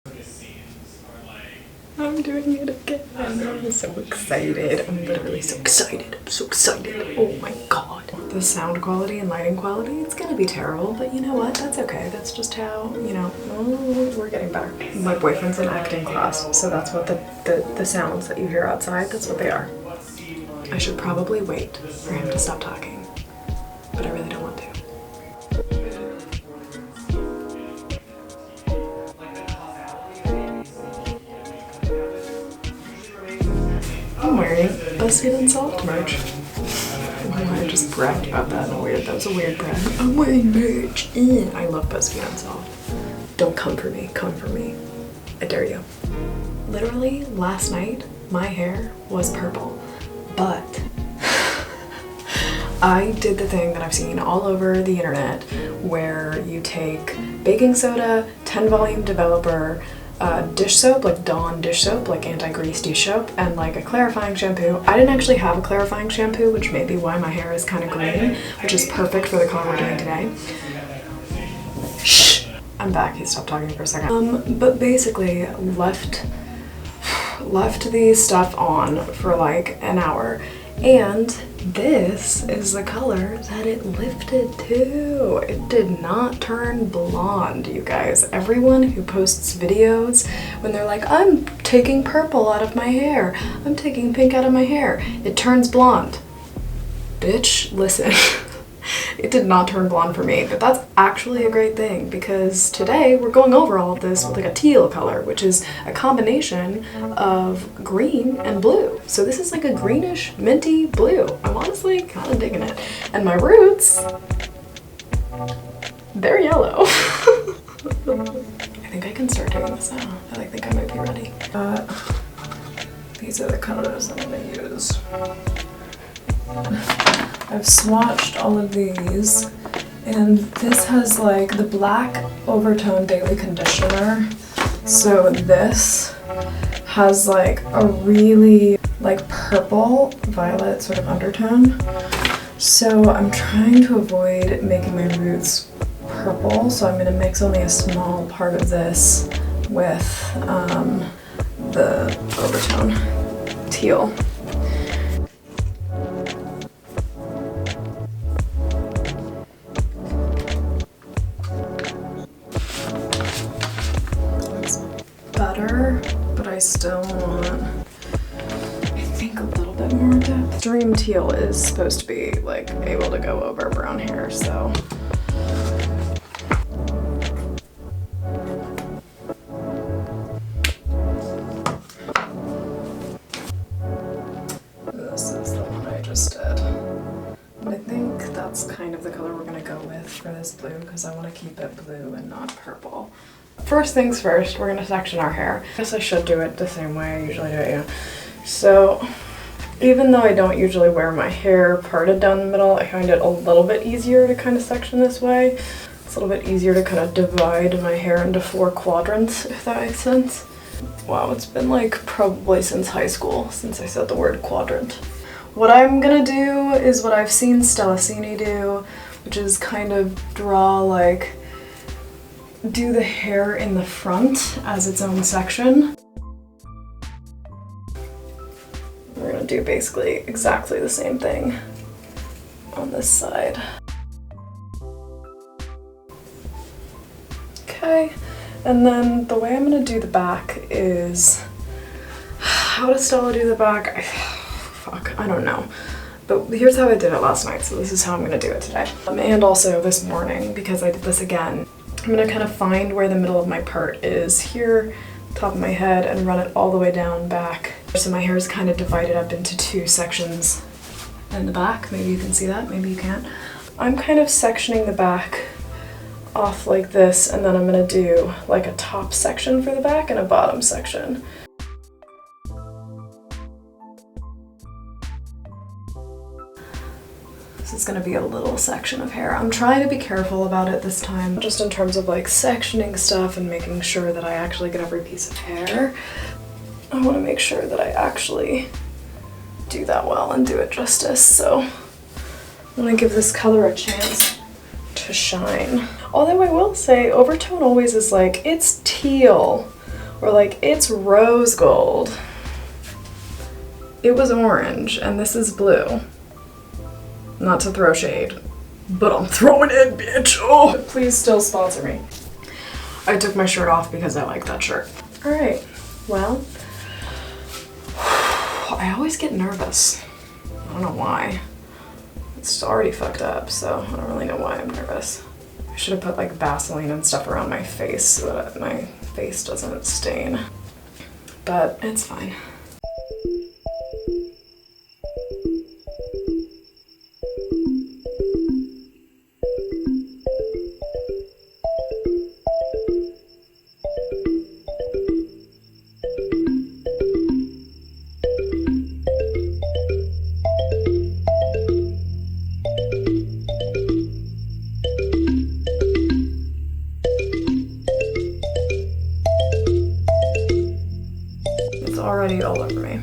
I'm doing it again. I'm so excited. I'm literally so excited. I'm so excited. Oh my god. The sound quality and lighting quality, it's gonna be terrible, but you know what? That's okay. That's just how, you know, we're getting better. My boyfriend's in acting class, so that's what the sounds that you hear outside, that's what they are. I should probably wait for him to stop talking, but I really don't want to. I'm wearing BuzzFeed Unsolved merch. I just bragged about that in a weird, that was a weird brag. I'm wearing merch. I love BuzzFeed Unsolved. Don't come for me, come for me. I dare you. Literally, last night, my hair was purple, but I did the thing that I've seen all over the internet where you take baking soda, 10 volume developer, dish soap, like Dawn dish soap, like anti-grease dish soap, and like a clarifying shampoo. I didn't actually have a clarifying shampoo, which may be why my hair is kind of green, which is perfect for the color we're doing today. Shh! I'm back, he stopped talking for a second. But basically left the stuff on for like an hour, and this is the color that it lifted to. It did not turn blonde, you guys. Everyone who posts videos when they're like, I'm taking purple out of my hair, I'm taking pink out of my hair, it turns blonde. Bitch, listen. It did not turn blonde for me, but that's actually a great thing because today we're going over all of this with like a teal color, which is a combination of green and blue. So this is like a greenish, minty blue. I'm honestly kind of digging it. And my roots, they're yellow. I think I can start doing this now. I think I might be ready. These are the colors I'm gonna use. I've swatched all of these, and this has like the black oVertone daily conditioner. So this has like a really like purple violet sort of undertone. So I'm trying to avoid making my roots purple, so I'm gonna mix only a small part of this with the oVertone teal. Better, but I still want, I think, a little bit more depth. Dream teal is supposed to be like able to go over brown hair, so. This is the one I just did. And I think that's kind of the color we're gonna go with for this blue because I want to keep it blue and not purple. First things first, we're gonna section our hair. I guess I should do it the same way I usually do it, yeah. So, even though I don't usually wear my hair parted down the middle, I find it a little bit easier to kind of section this way. It's a little bit easier to kind of divide my hair into 4 quadrants, if that makes sense. Wow, it's been like probably since high school since I said the word quadrant. What I'm gonna do is what I've seen Stellacini do, which is kind of draw like do the hair in the front as its own section. We're gonna do basically exactly the same thing on this side. Okay, and then the way I'm gonna do the back is, how does Stella do the back? Fuck, I don't know. But here's how I did it last night, so this is how I'm gonna do it today. And also this morning, because I did this again. I'm gonna kind of find where the middle of my part is here, top of my head, and run it all the way down back. So my hair is kind of divided up into 2 sections in the back. Maybe you can see that, maybe you can't. I'm kind of sectioning the back off like this, and then I'm gonna do like a top section for the back and a bottom section. This is gonna be a little section of hair. I'm trying to be careful about it this time, just in terms of like sectioning stuff and making sure that I actually get every piece of hair. I wanna make sure that I actually do that well and do it justice, so I'm gonna give this color a chance to shine. Although I will say, oVertone always is like, it's teal. Or like, it's rose gold. It was orange, and this is blue. Not to throw shade, but I'm throwing it, bitch. Oh, please still sponsor me. I took my shirt off because I like that shirt. All right, well, I always get nervous. I don't know why. It's already fucked up, so I don't really know why I'm nervous. I should have put like Vaseline and stuff around my face so that my face doesn't stain. But it's fine. Already all over me.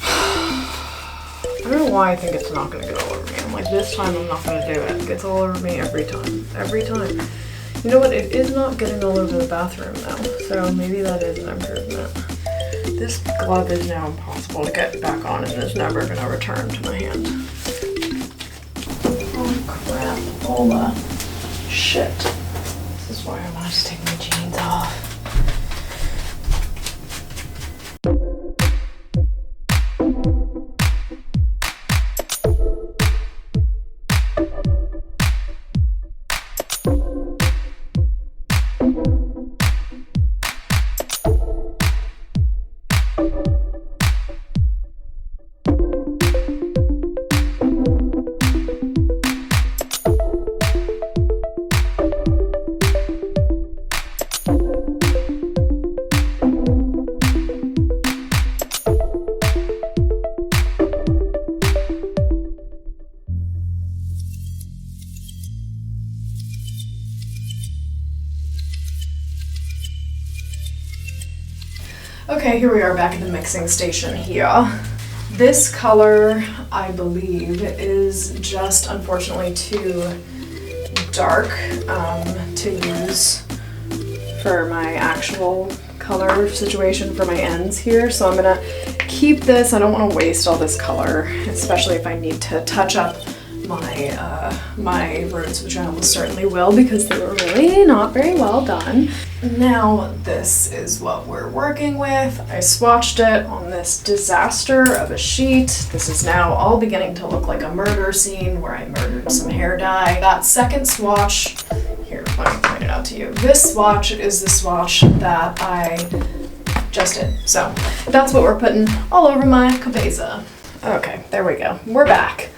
I don't know why I think it's not gonna get all over me. I'm like, this time I'm not gonna do it. It gets all over me every time. Every time. You know what? It is not getting all over the bathroom though, so maybe that is an improvement. This glove is now impossible to get back on and is never gonna return to my hand. Oh crap. Hola. Shit. This is why I want to just take my jeans off. Okay, here we are back at the mixing station here. This color, I believe, is just unfortunately too dark to use for my actual color situation for my ends here. So I'm gonna keep this. I don't want to waste all this color, especially if I need to touch up my roots, which I almost certainly will because they were really not very well done. Now this is what we're working with. I swatched it on this disaster of a sheet. This is now all beginning to look like a murder scene where I murdered some hair dye. That second swatch, here, let me point it out to you. This swatch is the swatch that I just did. So that's what we're putting all over my cabeza. Okay, there we go. We're back.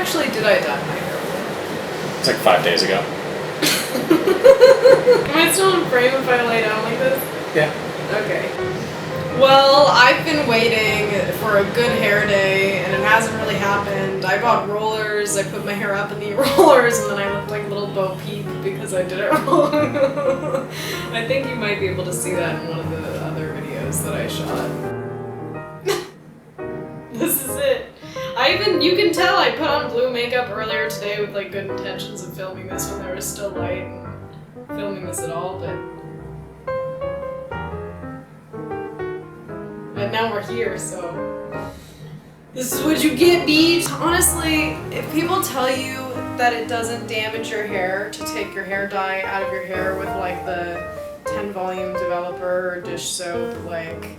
Actually, did I dye my hair? It's like 5 days ago. Am I still in frame if I lay down like this? Yeah. Okay. Well, I've been waiting for a good hair day and it hasn't really happened. I bought rollers, I put my hair up in the rollers, and then I looked like a little Bo Peep because I did it wrong. I think you might be able to see that in one of the other videos that I shot. This is it. You can tell I put on blue makeup earlier today with like good intentions of filming this when there was still light and filming this at all, but now we're here, so this is what you get, beach. Honestly, if people tell you that it doesn't damage your hair to take your hair dye out of your hair with like the 10 volume developer or dish soap like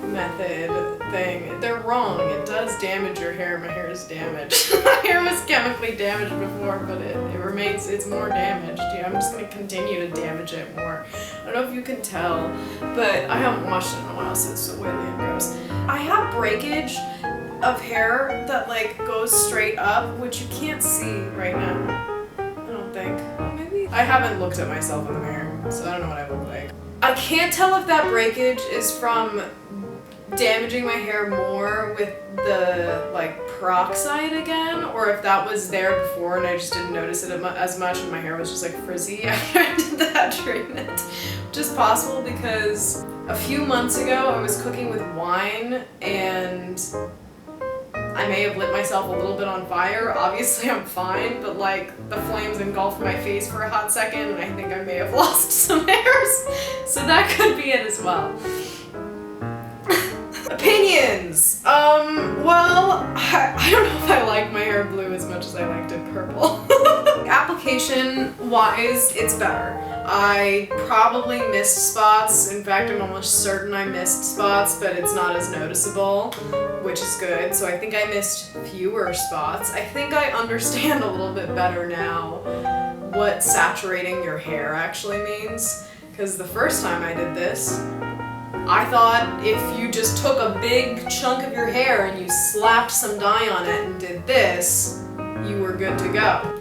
method thing, they're wrong. It does damage your hair. My hair is damaged. My hair was chemically damaged before, but it remains, it's more damaged. Yeah, I'm just gonna continue to damage it more. I don't know if you can tell, but I haven't washed it in a while, so it's so oily and gross. I have breakage of hair that like goes straight up, which you can't see right now. I don't think. Well, maybe. I haven't looked at myself in the mirror, so I don't know what I look like. I can't tell if that breakage is from damaging my hair more with the like peroxide again, or if that was there before and I just didn't notice it as much and my hair was just like frizzy after I did that treatment. Which is possible because a few months ago I was cooking with wine and I may have lit myself a little bit on fire. Obviously I'm fine, but like the flames engulfed my face for a hot second and I think I may have lost some hairs. So that could be it as well. Opinions! Well, I don't know if I like my hair blue as much as I liked it purple. Application-wise, it's better. I probably missed spots. In fact, I'm almost certain I missed spots, but it's not as noticeable, which is good. So I think I missed fewer spots. I think I understand a little bit better now what saturating your hair actually means. Because the first time I did this, I thought if you just took a big chunk of your hair and you slapped some dye on it and did this, you were good to go.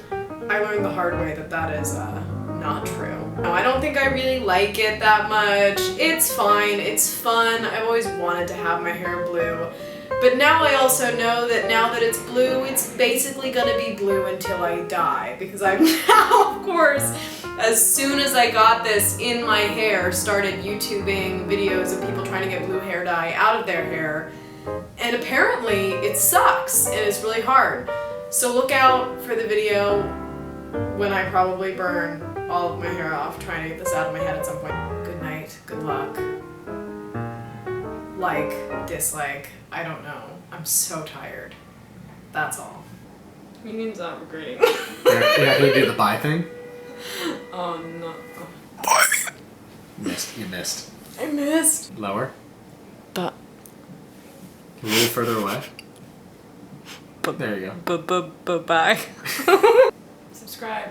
I learned the hard way that that is not true. No, I don't think I really like it that much. It's fine, it's fun. I've always wanted to have my hair blue. But now I also know that now that it's blue, it's basically gonna be blue until I die. Because I've now, of course, as soon as I got this in my hair, started YouTubing videos of people trying to get blue hair dye out of their hair. And apparently it sucks and it's really hard. So look out for the video when I probably burn all of my hair off trying to get this out of my head at some point. Good night, good luck. Like, dislike, I don't know. I'm so tired. That's all. You mean not regretting. Yeah, can we do the bye thing? Oh no. Missed. You missed. I missed. Lower. But. A little further away. There you go. Bye. Subscribe.